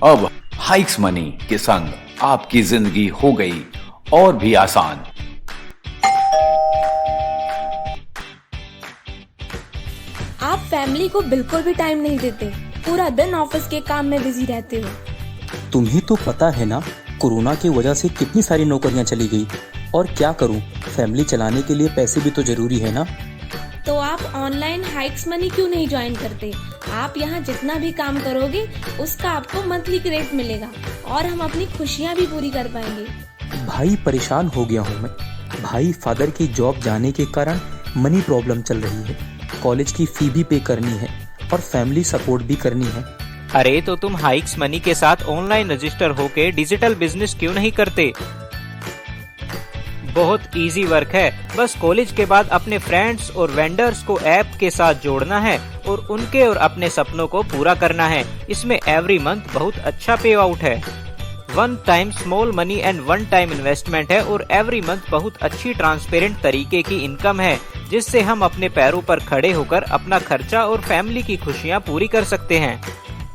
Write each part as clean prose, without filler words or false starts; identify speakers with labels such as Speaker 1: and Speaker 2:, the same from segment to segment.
Speaker 1: अब hikes money के संग आपकी जिंदगी हो गई और भी आसान।
Speaker 2: आप फैमिली को बिल्कुल भी टाइम नहीं देते, पूरा दिन ऑफिस के काम में बिजी रहते हो।
Speaker 3: तुम्हें तो पता है ना, कोरोना की वजह से कितनी सारी नौकरियां चली गई। और क्या करूं, फैमिली चलाने के लिए पैसे भी तो जरूरी है ना।
Speaker 2: तो आप ऑनलाइन हाइक्स मनी क्यों नहीं ज्वाइन करते? आप यहाँ जितना भी काम करोगे उसका आपको मंथली रेट मिलेगा और हम अपनी खुशियाँ भी पूरी कर पाएंगे।
Speaker 3: भाई परेशान हो गया हूँ मैं। भाई फादर की जॉब जाने के कारण मनी प्रॉब्लम चल रही है, कॉलेज की फी भी पे करनी है और फैमिली सपोर्ट भी करनी है।
Speaker 4: अरे तो तुम हाइक्स मनी के साथ ऑनलाइन रजिस्टर होके डिजिटल बिजनेस क्यों नहीं करते? बहुत इजी वर्क है। बस कॉलेज के बाद अपने फ्रेंड्स और वेंडर्स को ऐप के साथ जोड़ना है और उनके और अपने सपनों को पूरा करना है। इसमें एवरी मंथ बहुत अच्छा पे आउट है। 1 time small money and 1 time investment है और एवरी मंथ बहुत अच्छी ट्रांसपेरेंट तरीके की इनकम है, जिससे हम अपने पैरों पर खड़े होकर अपना खर्चा और फैमिली की खुशियाँ पूरी कर सकते हैं।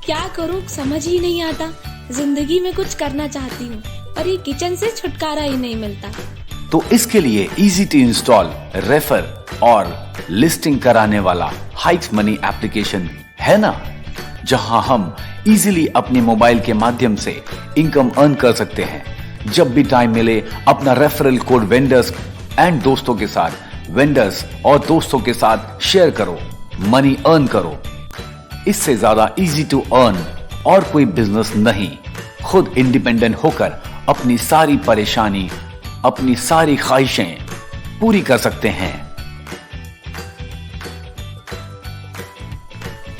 Speaker 2: क्या करूँ समझ ही नहीं आता। जिंदगी में कुछ करना चाहती हूँ पर ये किचन से छुटकारा ही नहीं मिलता।
Speaker 1: तो इसके लिए इजी टू इंस्टॉल, रेफर और लिस्टिंग कराने वाला हाइक्स मनी एप्लीकेशन है ना, जहां हम इजीली अपने मोबाइल के माध्यम से इनकम अर्न कर सकते हैं। जब भी टाइम मिले अपना रेफरल कोड वेंडर्स एंड दोस्तों के साथ, वेंडर्स और दोस्तों के साथ शेयर करो, मनी अर्न करो। इससे ज्यादा इजी टू अर्न और कोई बिजनेस नहीं। खुद इंडिपेंडेंट होकर अपनी सारी परेशानी, अपनी सारी ख्वाहिशें पूरी कर सकते हैं।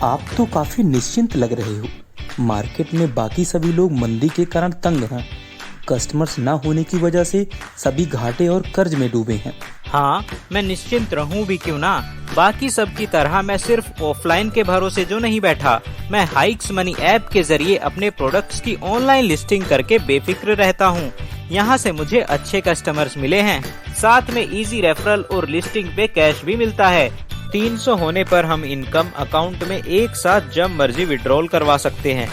Speaker 3: आप तो काफी निश्चिंत लग रहे हो। मार्केट में बाकी सभी लोग मंदी के कारण तंग हैं। कस्टमर्स ना होने की वजह से सभी घाटे और कर्ज में डूबे हैं।
Speaker 4: हाँ, मैं निश्चिंत रहूं भी क्यों ना। बाकी सब की तरह मैं सिर्फ ऑफलाइन के भरोसे जो नहीं बैठा। मैं हाइक्स मनी ऐप के जरिए अपने प्रोडक्ट्स की ऑनलाइन लिस्टिंग करके बेफिक्र रहता हूँ। यहाँ से मुझे अच्छे कस्टमर्स मिले हैं, साथ में इजी रेफरल और लिस्टिंग पे कैश भी मिलता है। 300 होने पर हम इनकम अकाउंट में एक साथ जब मर्जी विड्रॉल करवा सकते हैं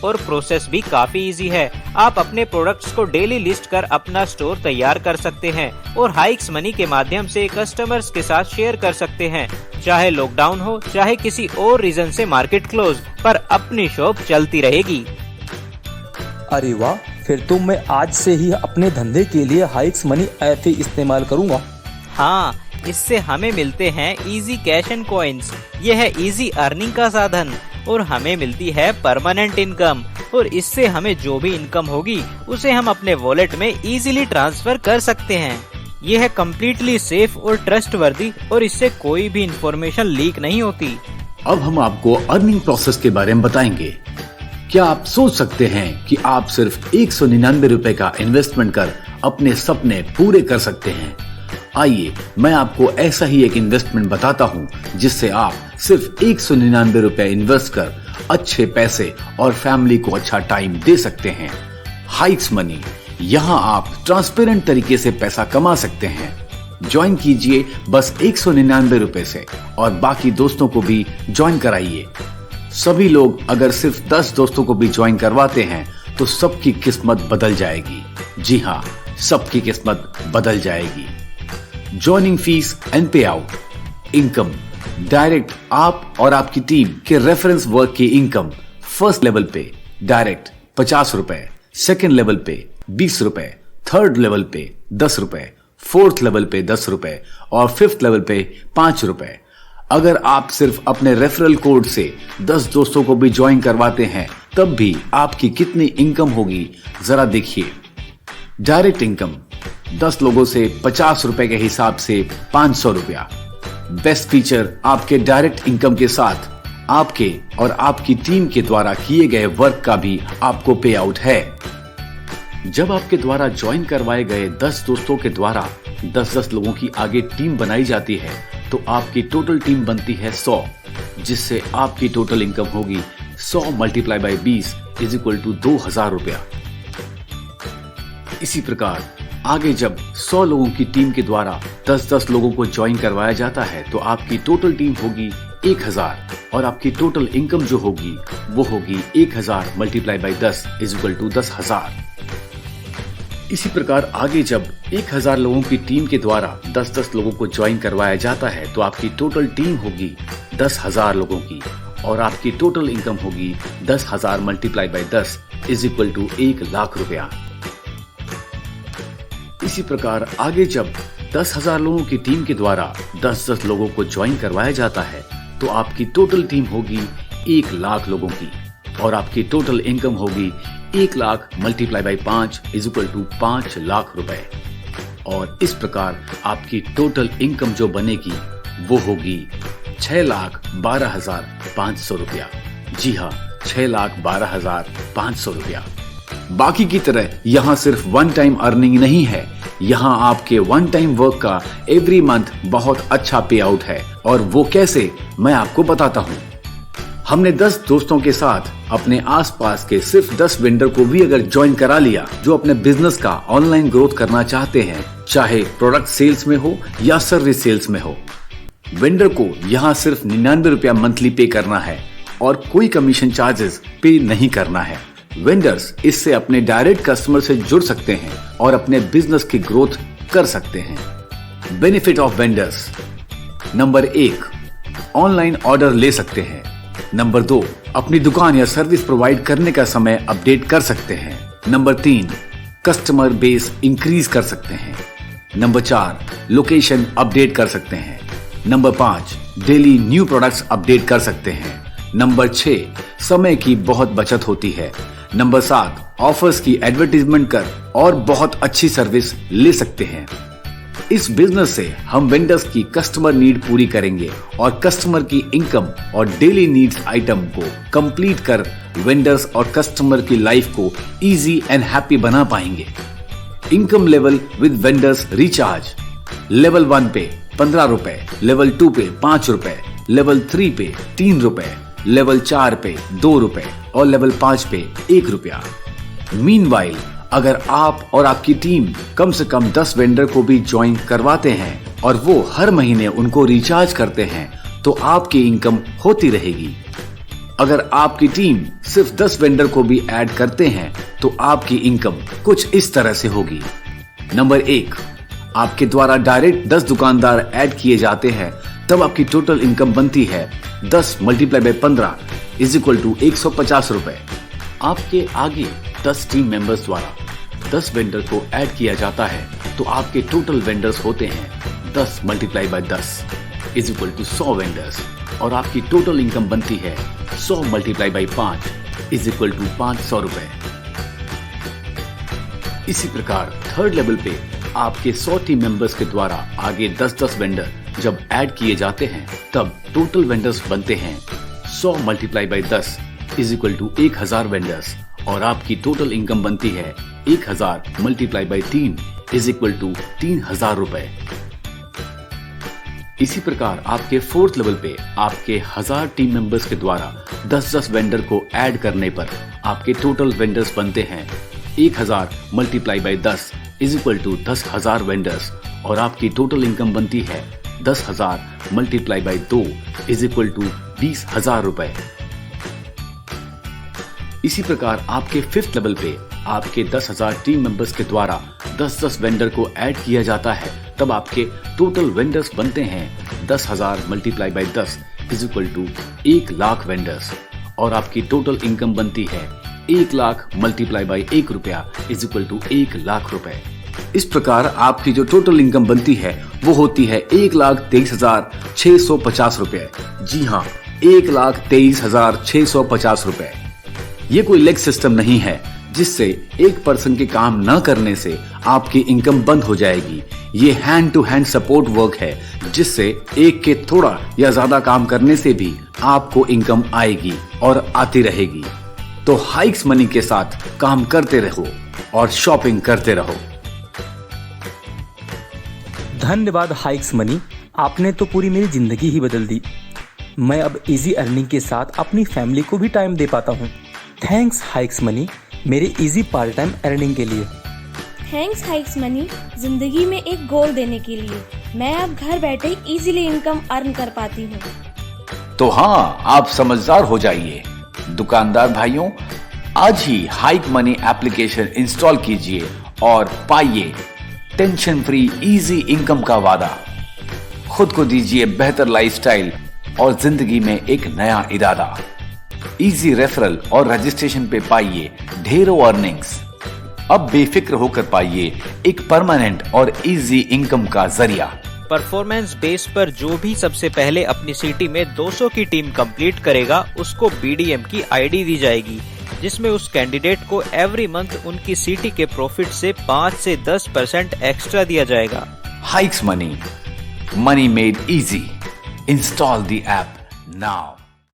Speaker 4: और प्रोसेस भी काफी इजी है। आप अपने प्रोडक्ट्स को डेली लिस्ट कर अपना स्टोर तैयार कर सकते हैं और हाइक्स मनी के माध्यम से कस्टमर्स के साथ शेयर कर सकते हैं। चाहे लॉकडाउन हो, चाहे किसी और रीजन से मार्केट क्लोज, पर अपनी शॉप चलती रहेगी।
Speaker 3: अरे वाह, फिर तो मैं आज से ही अपने धंधे के लिए हाइक्स मनी ऐप ही इस्तेमाल करूंगा।
Speaker 4: हाँ, इससे हमें मिलते हैं इजी कैश एंड कॉइन्स। यह है इजी अर्निंग का साधन और हमें मिलती है परमानेंट इनकम। और इससे हमें जो भी इनकम होगी उसे हम अपने वॉलेट में इजीली ट्रांसफर कर सकते हैं। यह है कम्प्लीटली सेफ और ट्रस्टवर्दी और इससे कोई भी इंफॉर्मेशन लीक नहीं होती।
Speaker 1: अब हम आपको अर्निंग प्रोसेस के बारे में बताएंगे। क्या आप सोच सकते हैं कि आप सिर्फ 199 रुपए का इन्वेस्टमेंट कर अपने सपने पूरे कर सकते हैं? आइए मैं आपको ऐसा ही एक इन्वेस्टमेंट बताता हूं, जिससे आप सिर्फ 199 रुपए इन्वेस्ट कर अच्छे पैसे और फैमिली को अच्छा टाइम दे सकते हैं। हाइक्स मनी, यहां आप ट्रांसपेरेंट तरीके से पैसा कमा सकते हैं। ज्वाइन कीजिए बस 199 रुपए से और बाकी दोस्तों को भी ज्वाइन कराइए। सभी लोग अगर सिर्फ 10 दोस्तों को भी ज्वाइन करवाते हैं तो सबकी किस्मत बदल जाएगी। जी हाँ, सबकी किस्मत बदल जाएगी। ज्वाइनिंग फीस एंड पे आउट, इनकम डायरेक्ट आप और आपकी टीम के रेफरेंस वर्क की इनकम। फर्स्ट लेवल पे डायरेक्ट 50 रुपए, सेकेंड लेवल पे 20 रुपए, थर्ड लेवल पे 10 रुपए, फोर्थ लेवल पे 10 रुपए और फिफ्थ लेवल पे 5 रुपए। अगर आप सिर्फ अपने रेफरल कोड से 10 दोस्तों को भी ज्वाइन करवाते हैं तब भी आपकी कितनी इनकम होगी जरा देखिए। डायरेक्ट इनकम 10 लोगों से 50 रुपए के हिसाब से 500 रुपया। बेस्ट फीचर, आपके डायरेक्ट इनकम के साथ आपके और आपकी टीम के द्वारा किए गए वर्क का भी आपको पे आउट है। जब आपके द्वारा ज्वाइन करवाए गए 10 दोस्तों के द्वारा 10-10 लोगों की आगे टीम बनाई जाती है तो आपकी टोटल टीम बनती है 100, जिससे आपकी टोटल इनकम होगी 100 multiply by 20 is equal to 2000 रुपया। इसी प्रकार आगे जब 100 लोगों की टीम के द्वारा 10-10 लोगों को ज्वाइन करवाया जाता है तो आपकी टोटल टीम होगी 1000 और आपकी टोटल इनकम जो होगी वो होगी 1000 multiply by 10 is equal to 10,000। इसी प्रकार आगे जब 1000 लोगों की टीम के द्वारा 10-10 लोगों को ज्वाइन करवाया जाता है तो आपकी टोटल टीम होगी 10,000 लोगों की और आपकी टोटल इनकम होगी 10,000 multiply by 10 is equal to 1 lakh रुपया। इसी प्रकार आगे जब 10,000 लोगों की टीम के द्वारा 10-10 लोगों को ज्वाइन करवाया जाता है तो आपकी टोटल टीम होगी 1 लाख लोगों की और आपकी टोटल इनकम होगी 1 lakh multiply by 5 is equal to 5 lakh रुपए। और इस प्रकार आपकी टोटल इनकम जो बनेगी वो होगी 6,12,500 रुपया। जी हाँ, 6,12,500 रुपया। बाकी की तरह यहाँ सिर्फ वन टाइम अर्निंग नहीं है, यहाँ आपके वन टाइम वर्क का एवरी मंथ बहुत अच्छा पे आउट है। और वो कैसे, मैं आपको बताता हूँ। हमने 10 दोस्तों के साथ अपने आसपास के सिर्फ 10 वेंडर को भी अगर ज्वाइन करा लिया जो अपने बिजनेस का ऑनलाइन ग्रोथ करना चाहते हैं, चाहे प्रोडक्ट सेल्स में हो या सर्विस सेल्स में हो। वेंडर को यहाँ सिर्फ 99 रुपया मंथली पे करना है और कोई कमीशन चार्जेस पे नहीं करना है। वेंडर्स इससे अपने डायरेक्ट कस्टमर से जुड़ सकते हैं और अपने बिजनेस की ग्रोथ कर सकते हैं। Benefit of vendors: number 1, online order ले सकते हैं। नंबर 2, अपनी दुकान या सर्विस प्रोवाइड करने का समय अपडेट कर सकते हैं। नंबर 3, कस्टमर बेस इंक्रीज कर सकते हैं। नंबर 4, लोकेशन अपडेट कर सकते हैं। Number 5, daily new products update कर सकते हैं। नंबर 6, समय की बहुत बचत होती है। नंबर 7, ऑफर्स की एडवर्टीजमेंट कर और बहुत अच्छी सर्विस ले सकते हैं। इस बिजनेस से हम वेंडर्स की कस्टमर नीड पूरी करेंगे और कस्टमर की इनकम और डेली नीड्स आइटम को कंप्लीट कर वेंडर्स और कस्टमर की लाइफ को इजी एंड हैप्पी बना पाएंगे। Income level with vendors recharge: level 1 पे 15 रुपए, लेवल 2 पे 5 रुपए, लेवल 3 पे 3 रुपए, लेवल 4 पे 2 रुपए और लेवल 5 पे 1 रुपया। मीनवाइल अगर आप और आपकी टीम कम से कम 10 वेंडर को भी ज्वाइन करवाते हैं और वो हर महीने उनको रिचार्ज करते हैं तो आपकी इनकम होती रहेगी। अगर आपकी टीम सिर्फ 10 वेंडर को भी ऐड करते हैं तो आपकी इनकम कुछ इस तरह से होगी। नंबर 1, आपके द्वारा डायरेक्ट 10 दुकानदार ऐड किए जाते हैं तब आपकी टोटल इनकम बनती है 10 multiply by 15 is equal to 150 रुपए। आपके आगे 10 टीम मेंबर्स द्वारा 10 वेंडर को ऐड किया जाता है तो आपके टोटल वेंडर्स होते हैं 10 multiply by 10 is equal to 100 vendors और आपकी टोटल इनकम बनती है 100 multiply by 5 is equal to 500 रुपए। इसी प्रकार थर्ड लेवल पे आपके 100 टीम मेंबर्स के द्वारा आगे 10-10 वेंडर जब ऐड किए जाते हैं तब टोटल वेंडर्स बनते हैं 100 multiply by 10 is equal to 1000 vendors और आपकी टोटल इनकम बनती है 1000 multiply by 3 is equal to 3000 रुपए। इसी प्रकार आपके फोर्थ लेवल पे आपके 1000 टीम मेंबर्स के द्वारा 10-10 वेंडर को ऐड करने पर आपके टोटल वेंडर्स बनते हैं 1000 multiply by 10 is equal to 10,000 vendors और आपकी टोटल इनकम बनती है 10,000 multiply by 2 is equal to 20,000 रुपए। इसी प्रकार आपके फिफ्थ लेवल पे आपके 10,000 टीम मेंबर्स के द्वारा 10-10 वेंडर को ऐड किया जाता है तब आपके टोटल वेंडर्स बनते हैं 10,000 multiply by 10 is equal to 1 lakh vendors और आपकी टोटल इनकम बनती है 1 लाख मल्टीप्लाई बाई 1 रुपया इज इक्वल टू 1 लाख रुपए। इस प्रकार आपकी जो टोटल इनकम बनती है वो होती है 1,23,650 रुपए। जी हाँ, 1,23,650 रुपए। ये कोई लेग सिस्टम नहीं है जिससे एक पर्सन के काम न करने से आपकी इनकम बंद हो जाएगी। ये hand to hand support work है जिससे एक के थोड़ा या ज्यादा काम करने से भी आपको इनकम आएगी और आती रहेगी। तो हाइक्स मनी के साथ काम करते रहो और शॉपिंग करते रहो।
Speaker 3: धन्यवाद हाइक्स मनी, आपने तो पूरी मेरी जिंदगी ही बदल दी। मैं अब इजी अर्निंग के साथ अपनी फैमिली को भी टाइम दे पाता हूँ। थैंक्स हाइक्स मनी मेरे इजी पार्ट टाइम अर्निंग के लिए।
Speaker 2: थैंक्स हाइक्स मनी जिंदगी में एक गोल देने के लिए। मैं अब घर बैठे इजीली इनकम अर्न कर पाती हूँ।
Speaker 1: तो हाँ, आप समझदार हो जाइए। दुकानदार भाइयों, आज ही हाइक मनी एप्लीकेशन इंस्टॉल कीजिए और पाइए टेंशन फ्री इजी इनकम का वादा। खुद को दीजिए बेहतर लाइफस्टाइल और जिंदगी में एक नया इरादा। इजी रेफरल और रजिस्ट्रेशन पे पाइए ढेरों अर्निंग्स। अब बेफिक्र होकर पाइए एक परमानेंट और इजी इनकम का जरिया।
Speaker 4: परफॉर्मेंस बेस पर जो भी सबसे पहले अपनी सिटी में 200 की टीम कंप्लीट करेगा उसको BDM की आईडी दी जाएगी, जिसमें उस कैंडिडेट को एवरी मंथ उनकी सिटी के प्रॉफिट से 5 से 10% एक्स्ट्रा दिया जाएगा।
Speaker 1: Hikes money, money made easy. Install the app now.